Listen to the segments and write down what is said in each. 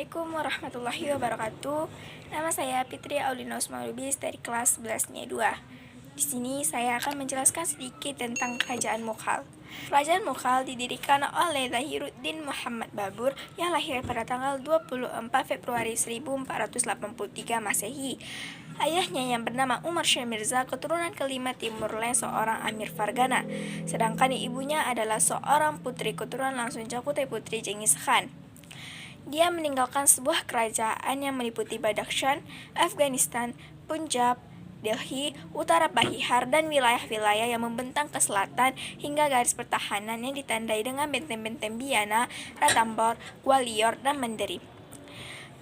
Assalamualaikum warahmatullahi wabarakatuh. Nama saya Fitri Aulina Usman Lubis dari kelas 11 NIA 2. Di sini saya akan menjelaskan sedikit tentang Kerajaan Mughal. Kerajaan Mughal didirikan oleh Zahiruddin Muhammad Babur yang lahir pada tanggal 24 Februari 1483 Masehi. Ayahnya yang bernama Umar Shah Mirza, keturunan kelima Timur Leng, seorang Amir Fargana. Sedangkan ibunya adalah seorang putri keturunan langsung Jakutai Putri Genghis Khan. Dia meninggalkan sebuah kerajaan yang meliputi Badakhshan, Afghanistan, Punjab, Delhi, Utara Bahihar, dan wilayah-wilayah yang membentang ke selatan hingga garis pertahanan yang ditandai dengan benteng-benteng Biana, Ranthambore, Gwalior, dan Mandaree.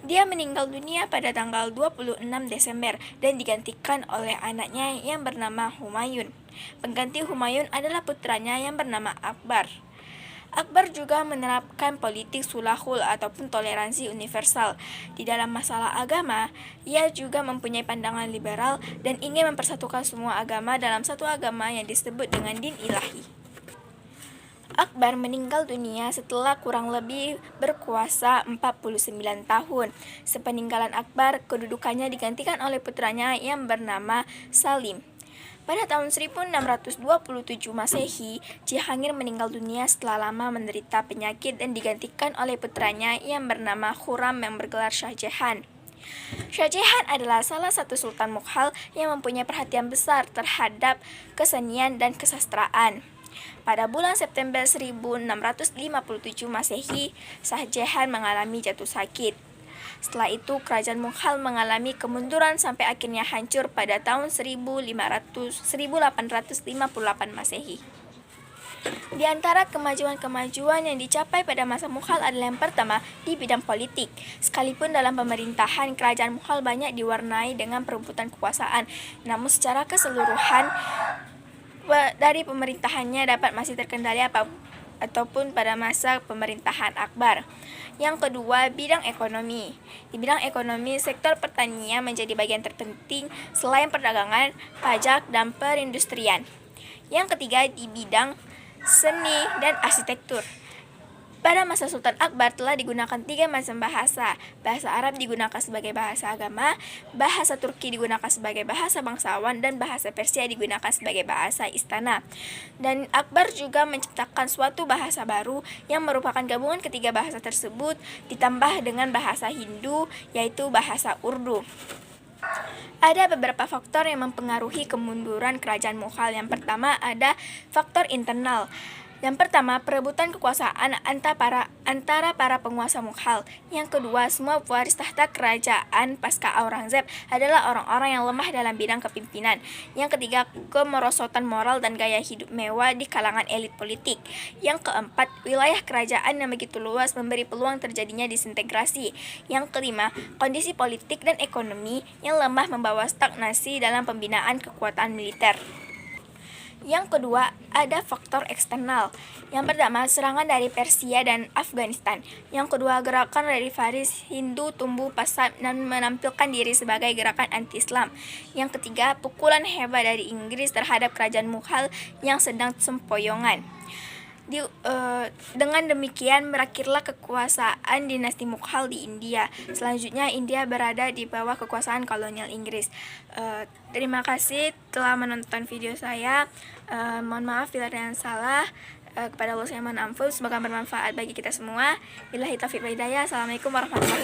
Dia meninggal dunia pada tanggal 26 Desember dan digantikan oleh anaknya yang bernama Humayun. Pengganti Humayun adalah putranya yang bernama Akbar. Akbar juga menerapkan politik sulahul ataupun toleransi universal. Di dalam masalah agama, ia juga mempunyai pandangan liberal dan ingin mempersatukan semua agama dalam satu agama yang disebut dengan din ilahi. Akbar meninggal dunia setelah kurang lebih berkuasa 49 tahun. Sepeninggalan Akbar, kedudukannya digantikan oleh putranya yang bernama Salim. Pada tahun 1627 Masehi, Jahangir meninggal dunia setelah lama menderita penyakit dan digantikan oleh putranya yang bernama Khurram yang bergelar Shah Jahan. Shah Jahan adalah salah satu sultan Mughal yang mempunyai perhatian besar terhadap kesenian dan kesastraan. Pada bulan September 1657 Masehi, Shah Jahan mengalami jatuh sakit. Setelah itu, kerajaan Mughal mengalami kemunduran sampai akhirnya hancur pada tahun 1858 Masehi. Di antara kemajuan-kemajuan yang dicapai pada masa Mughal adalah yang pertama, di bidang politik. Sekalipun dalam pemerintahan, kerajaan Mughal banyak diwarnai dengan perebutan kekuasaan, namun secara keseluruhan dari pemerintahannya dapat masih terkendali ataupun pada masa pemerintahan Akbar. Yang kedua, bidang ekonomi. Di bidang ekonomi, sektor pertanian menjadi bagian terpenting selain perdagangan, pajak, dan perindustrian. Yang ketiga, di bidang seni dan arsitektur. Pada masa Sultan Akbar telah digunakan 3 macam bahasa. Bahasa Arab digunakan sebagai bahasa agama, bahasa Turki digunakan sebagai bahasa bangsawan, dan bahasa Persia digunakan sebagai bahasa istana. Dan Akbar juga menciptakan suatu bahasa baru yang merupakan gabungan ketiga bahasa tersebut ditambah dengan bahasa Hindu, yaitu bahasa Urdu. Ada beberapa faktor yang mempengaruhi kemunduran kerajaan Mughal. Yang pertama ada faktor internal. Yang pertama, perebutan kekuasaan antara para penguasa Mughal. Yang kedua, semua pewaris tahta kerajaan pasca Aurangzeb adalah orang-orang yang lemah dalam bidang kepimpinan. Yang ketiga, kemerosotan moral dan gaya hidup mewah di kalangan elit politik. Yang keempat, wilayah kerajaan yang begitu luas memberi peluang terjadinya disintegrasi. Yang kelima, kondisi politik dan ekonomi yang lemah membawa stagnasi dalam pembinaan kekuatan militer. Yang kedua, ada faktor eksternal. Yang pertama, serangan dari Persia dan Afghanistan. Yang kedua, gerakan dari Faris Hindu tumbuh pesat dan menampilkan diri sebagai gerakan anti-Islam. Yang ketiga, pukulan hebat dari Inggris terhadap kerajaan Mughal yang sedang sempoyongan. Dengan demikian berakhirlah kekuasaan dinasti Mughal di India. Selanjutnya India berada di bawah kekuasaan kolonial Inggris. Terima kasih telah menonton video saya. Mohon maaf bila ada yang salah. Kepada Allah saya mohon ampun. Semoga bermanfaat bagi kita semua. Billahi taufiq wal hidayah. Assalamualaikum warahmatullahi wabarakatuh.